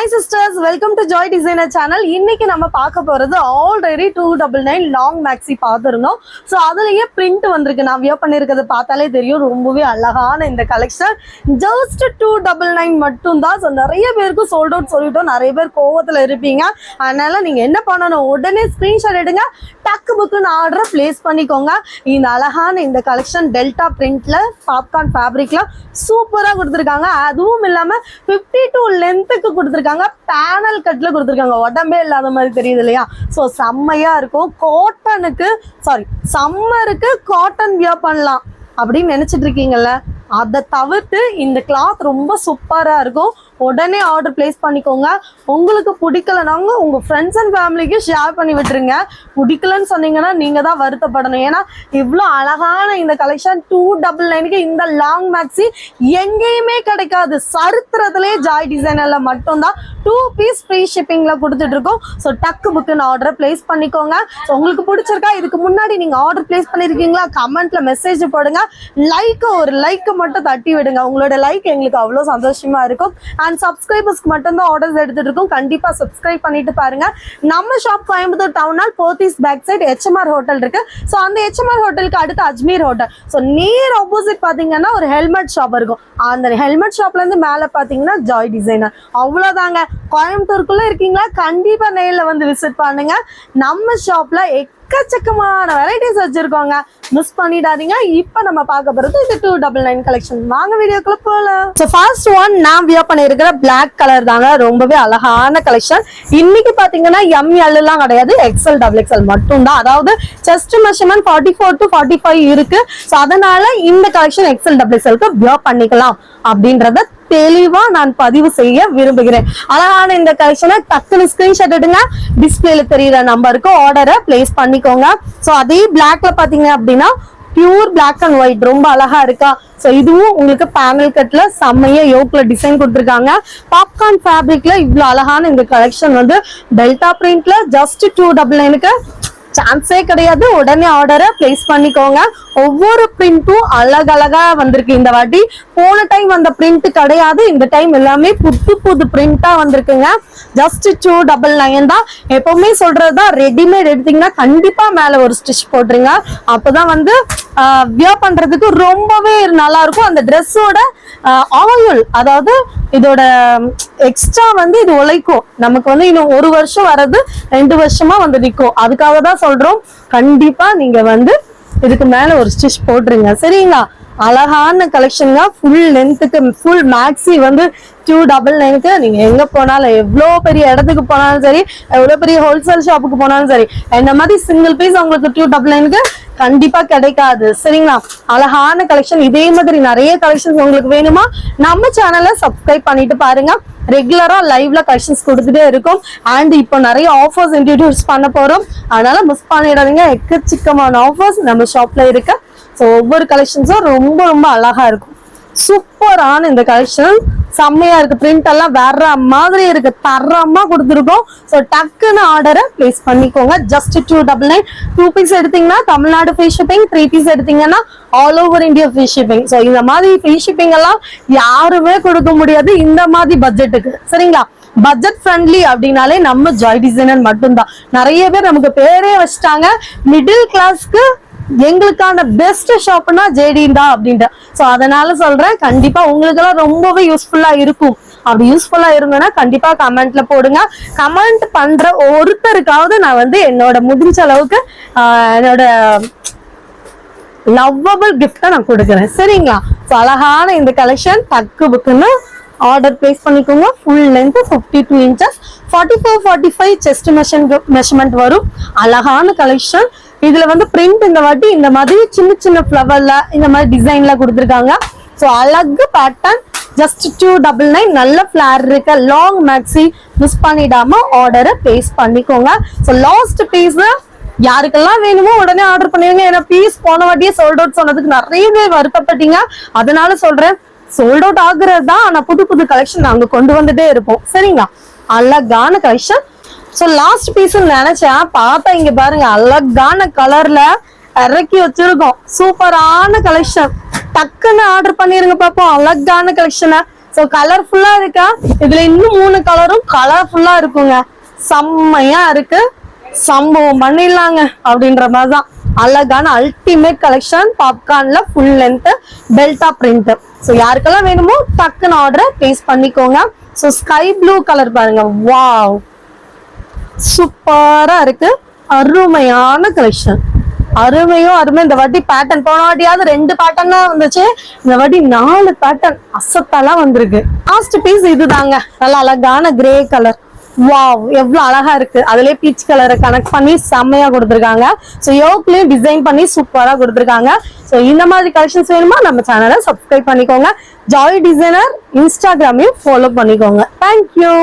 Hi sisters, welcome to Joy Designer channel. இன்னைக்கு நம்ம பார்க்க போறது ஆல்ரெடி 299 லாங் மேக்ஸி பார்த்துருந்தோம். ஸோ அதுலயே பிரிண்ட் வந்திருக்கு. நான் வியர் பண்ணிருக்கிறது பார்த்தாலே தெரியும். ரொம்பவே அழகான இந்த கலெக்ஷன் ஜஸ்ட் 299 மட்டும்தான். ஸோ நிறைய பேருக்கு சோல்ட் அவுட் சொல்லிட்டோம். நிறைய பேர் கோவத்தில் இருப்பீங்க. அதனால நீங்க என்ன பண்ணணும், உடனே ஸ்கிரீன்ஷாட் எடுங்க, டக்கு புக்குன்னு ஆர்டரை பிளேஸ் பண்ணிக்கோங்க. இந்த அழகான இந்த கலெக்ஷன் டெல்டா பிரிண்ட்ல பாப்கார்ன் ஃபேப்ரிக்ல சூப்பரா கொடுத்துருக்காங்க. அதுவும் இல்லாம 52 லென்த்துக்கு கொடுத்துருக்காங்க. பேனல் கட்ல கொடுத்துருக்காங்க. உடம்பே இல்லாத மாதிரி தெரியுது இல்லையா? ஸோ செம்மையா இருக்கும். காட்டனுக்கு சம்மருக்கு காட்டன் வியர் பண்ணலாம் அப்படின்னு நினைச்சிட்டு இருக்கீங்கல்ல, அதை தவிர்த்து இந்த கிளாத் ரொம்ப சூப்பரா இருக்கும். உடனே ஆர்டர் பிளேஸ் பண்ணிக்கோங்க. உங்களுக்கு பிடிக்கலனாங்க உங்க ஃப்ரெண்ட்ஸ் அண்ட் ஃபேமிலிக்கு ஷேர் பண்ணி விட்டுருங்க. பிடிக்கலன்னு சொன்னீங்கன்னா நீங்க தான் வருத்தப்படணும். ஏன்னா இவ்வளோ அழகான இந்த கலெக்ஷன் 299க்கு இந்த லாங் மேக்ஸி எங்கேயுமே கிடைக்காது. சரித்திரத்திலே ஜாய் டிசைனர்ல மட்டும்தான் 2 பீஸ் ஃப்ரீ ஷிப்பிங்ல கொடுத்துட்டு இருக்கோம். ஸோ டக்கு புக்குன்னு ஆர்டர் பிளேஸ் பண்ணிக்கோங்க. ஸோ உங்களுக்கு பிடிச்சிருக்கா? இதுக்கு முன்னாடி நீங்க ஆர்டர் பிளேஸ் பண்ணிருக்கீங்களா? கமெண்ட்ல மெசேஜ் போடுங்க. ஒரு லைக் மட்டும் தட்டி விடுங்க. உங்களோட லைக் எங்களுக்கு அவ்வளோ சந்தோஷமா இருக்கும். அண்ட் சப்ஸ்கிரைபர்ஸ்க்கு மட்டும்தான் ஆர்டர்ஸ் எடுத்துட்டு இருக்கோம். கண்டிப்பா சப்ஸ்கிரைப் பண்ணிட்டு பாருங்க. நம்ம ஷாப் கோயம்புத்தூர் டவுனால் Pothys back side HMR hotel இருக்கு. ஸோ அந்த HMR ஹோட்டலுக்கு அடுத்து Ajmer hotel. So near opposite பாத்தீங்கன்னா ஒரு ஹெல்மெட் ஷாப் இருக்கும். அந்த ஹெல்மெட் ஷாப்ல இருந்து மேல பாத்தீங்கன்னா ஜாய் டிசைனர். அவ்வளவுதாங்க. கோயம்புத்தூருக்குள்ள இருக்கீங்களா? கண்டிப்பா நேர்ல வந்து விசிட் பண்ணுங்க. நம்ம ஷாப்ல எக்கச்சக்கமான வெரைட்டிஸ் வச்சிருக்கோங்க. மிஸ் பண்ணிடாதீங்க. இப்போ நம்ம பார்க்க போறது இது 299 கலெக்ஷன். வாங்க வீடியோக்குள்ள போலாம். சோ ஃபர்ஸ்ட் ஒன் நான் வியர் பண்ணிருக்கிற பிளாக் கலர் தாங்க. ரொம்பவே அழகான கலெக்ஷன். இன்னைக்கு பாத்தீங்கன்னா ML எல்லாம் கிடையாது, XL XXL மட்டும் தான். அதாவது செஸ்ட் மெஷர்மென்ட் 44 to 45 இருக்கு. சோ அதனால இந்த கலெக்ஷன் XL XXLக்கு வியர் பண்ணிக்கலாம் அப்படின்றத தெளிவா நான் பதிவு செய்ய விரும்புகிறேன். அழகான இந்த கலெக்ஷனை டக்குனு ஸ்கிரீன்ஷாட் எடுங்க. டிஸ்பிளேல தெரியுற நம்பருக்கு ஆர்டரை பிளேஸ் பண்ணிக்கோங்க. சோ அதே பிளாக்ல பாத்தீங்க அப்படின்னா பியூர் பிளாக் அண்ட் ஒயிட் ரொம்ப அழகா இருக்கா? சோ இதுவும் உங்களுக்கு பேனல் கட்ல செம்மையா யோக்ல டிசைன் கொடுத்துருக்காங்க. பாப்கார்ன் ஃபேப்ரிக்ல இவ்வளவு அழகான இந்த கலெக்ஷன் வந்து டெல்டா பிரிண்ட்ல ஜஸ்ட் 299க்கு சான்ஸே கிடையாது. உடனே ஆர்டரை பிளேஸ் பண்ணிக்கோங்க. ஒவ்வொரு பிரிண்டும் அழகழகா வந்திருக்கு இந்த வாட்டி. போன டைம் வந்த பிரிண்ட் கிடையாது. இந்த டைம் எல்லாமே புது பிரிண்டா வந்திருக்குங்க. ஜஸ்ட் 299 தான். எப்பவுமே சொல்றதுதான், ரெடிமேட் எடுத்தீங்கன்னா கண்டிப்பா மேல ஒரு ஸ்டிச் போட்டுருங்க. அப்பதான் வந்து வியர் பண்றதுக்கு ரொம்பவே நல்லா இருக்கும். அந்த ட்ரெஸ்ஸோட ஆயில், அதாவது இதோட எக்ஸ்ட்ரா வந்து இது உழைக்கும். நமக்கு வந்து இன்னும் 1 வருஷம் வர்றது 2 வருஷமா வந்து நிற்கும். அதுக்காக தான் சொல்றோம், கண்டிப்பா நீங்க வந்து இதுக்கு மேல ஒரு ஸ்டிச் போட்டுருங்க. சரிங்களா? அழகான கலெக்ஷன் தான். ஃபுல் லென்த்துக்கு ஃபுல் மேக்ஸி வந்து 299க்கு நீங்க எங்க போனாலும், எவ்வளவு பெரிய இடத்துக்கு போனாலும் சரி, எவ்வளவு பெரிய ஹோல்சேல் ஷாப்புக்கு போனாலும் சரி, இந்த மாதிரி சிங்கிள் பீஸ் உங்களுக்கு 299க்கு கண்டிப்பா கிடைக்காது. சரிங்களா? அழகான கலெக்ஷன். இதே மாதிரி நிறைய கலெக்ஷன்ஸ் உங்களுக்கு வேணுமா? நம்ம சேனலை சப்ஸ்கிரைப் பண்ணிட்டு பாருங்க. ரெகுலரா லைவ்ல கலெக்ஷன்ஸ் கொடுத்துட்டே இருக்கும். அண்ட் இப்போ நிறைய ஆஃபர்ஸ் இன்ட்ரோடியூஸ் பண்ண போறோம். அதனால மிஸ் பண்ணிடாதீங்க. எக்கச்சக்கமான ஆஃபர்ஸ் நம்ம ஷாப்ல இருக்கு. ஸோ ஒவ்வொரு கலெக்ஷன்ஸும் ரொம்ப ரொம்ப அழகா இருக்கும். சூப்பரான இந்த கலெக்ஷன் செம்மையா இருக்கு. பிரிண்ட் எல்லாம் வேற மாதிரி இருக்கு. தரமா கொடுத்துருக்கோம். ஸோ டக்குன்னு ஆர்டரை பிளேஸ் பண்ணிக்கோங்க. ஜஸ்ட் 299. 2 பீஸ் எடுத்தீங்கன்னா தமிழ்நாடு ஃப்ரீ ஷிப்பிங், 3 பீஸ் எடுத்தீங்கன்னா all over India free shipping. So இந்த மாதிரி ஃப்ரீ ஷிப்பிங் எல்லாம் யாருமே கொடுக்க முடியாது இந்த மாதிரி பட்ஜெட்டுக்கு. சரிங்களா? பட்ஜெட் ஃப்ரெண்ட்லி அப்படின்னாலே நம்ம ஜாய் டிசைனர் மட்டும்தான். நிறைய பேர் நமக்கு பேரே வச்சுட்டாங்க. மிடில் கிளாஸ்க்கு எங்களுக்கான பெஸ்ட் ஷாப்னா JD தான் அப்படின்ட்டு. ஸோ அதனால சொல்றேன், கண்டிப்பா உங்களுக்கு எல்லாம் ரொம்பவே யூஸ்ஃபுல்லா இருக்கும். அப்படி யூஸ்ஃபுல்லா இருந்ததுன்னா கண்டிப்பா கமெண்ட்ல போடுங்க. கமெண்ட் பண்ற ஒருத்தருக்காவது நான் வந்து என்னோட முடிஞ்ச அளவுக்கு என்னோட லவ்வபிள் கிஃப்டை நான் கொடுக்குறேன். சரிங்களா? ஸோ அழகான இந்த கலெக்ஷன் டக்கு புக்குன்னு ஆர்டர் பிளேஸ் பண்ணிக்கோங்க. Full length 52 inches, 44-45 chest measurement வரும். அழகான கலெக்ஷன். இதுல வந்து பிரிண்ட் இந்த வாட்டி இந்த மாதிரி சின்ன சின்ன ஃபிளவர்ல இந்த மாதிரி டிசைன்ல கொடுத்துருக்காங்க. ஸோ அழகு பேட்டர்ன். ஜஸ்ட் 299. நல்ல ஃபிளேர் இருக்க லாங் மேக்ஸி. மிஸ் பண்ணிடாம ஆர்டரை பிளேஸ் பண்ணிக்கோங்க. ஸோ லாஸ்ட் பீஸ் யாருக்கெல்லாம் வேணுமோ உடனே ஆர்டர் பண்ணிடுங்க. ஏன்னா பீஸ் போன வாட்டியே சோல்ட் அவுட் சொன்னதுக்கு நிறைய பேர் வருத்தப்பட்டீங்க. அதனால சொல்றேன், சோல்ட் அவுட் ஆகுறது தான். ஆனா புது கலெக்ஷன் நாங்க கொண்டு வந்துட்டே இருப்போம். சரிங்களா? அழகான கலெக்ஷன். சோ லாஸ்ட் பீஸ் நினைச்சேன், பார்த்தா இங்க பாருங்க அழகான கலர்ல இறக்கி வச்சிருக்கோம். சூப்பரான கலெக்ஷன். டக்குன்னு ஆர்டர் பண்ணிருங்க பாப்போம். அழகான கலெக்ஷனை சோ கலர்ஃபுல்லா இருக்கா, இதுல இன்னும் 3 கலரும் கலர்ஃபுல்லா இருக்குங்க. செம்மையா இருக்கு, சம்பவம் பண்ணிடலாங்க அப்படின்ற மாதிரிதான். அழகான அல்டிமேட் கலெக்ஷன், பாப்கார்ன்ல ஃபுல் லென்த் பெல்டா பிரிண்ட். ஸோ யாருக்கெல்லாம் வேணுமோ டக்குன்னு ஆர்டர் பிளேஸ் பண்ணிக்கோங்க. ஸோ ஸ்கை ப்ளூ கலர் பாருங்க, வாவ் சூப்பரா இருக்கு, அருமையான கலெக்ஷன், அருமையும் அருமை. இந்த வாட்டி பேட்டர்ன், போன வாட்டியாவது 2 பேட்டர்ன் தான் வந்துச்சு, இந்த வாட்டி 4 பேட்டர்ன் அசத்தெல்லாம் வந்திருக்கு. லாஸ்ட் பீஸ் இதுதாங்க, நல்ல அழகான கிரே கலர், வாவ் எவ்வளவு அழகா இருக்கு. அதுலயே பீச் கலரை கனெக்ட் பண்ணி செம்மையா கொடுத்துருக்காங்க. ஸோ யோக்லயும் டிசைன் பண்ணி சூப்பரா கொடுத்துருக்காங்க. ஸோ இந்த மாதிரி கலெக்ஷன்ஸ் வேணுமா நம்ம சேனலை சப்ஸ்கிரைப் பண்ணிக்கோங்க. ஜாய் டிசைனர் இன்ஸ்டாகிராமையும் ஃபாலோ பண்ணிக்கோங்க. தேங்க்யூ.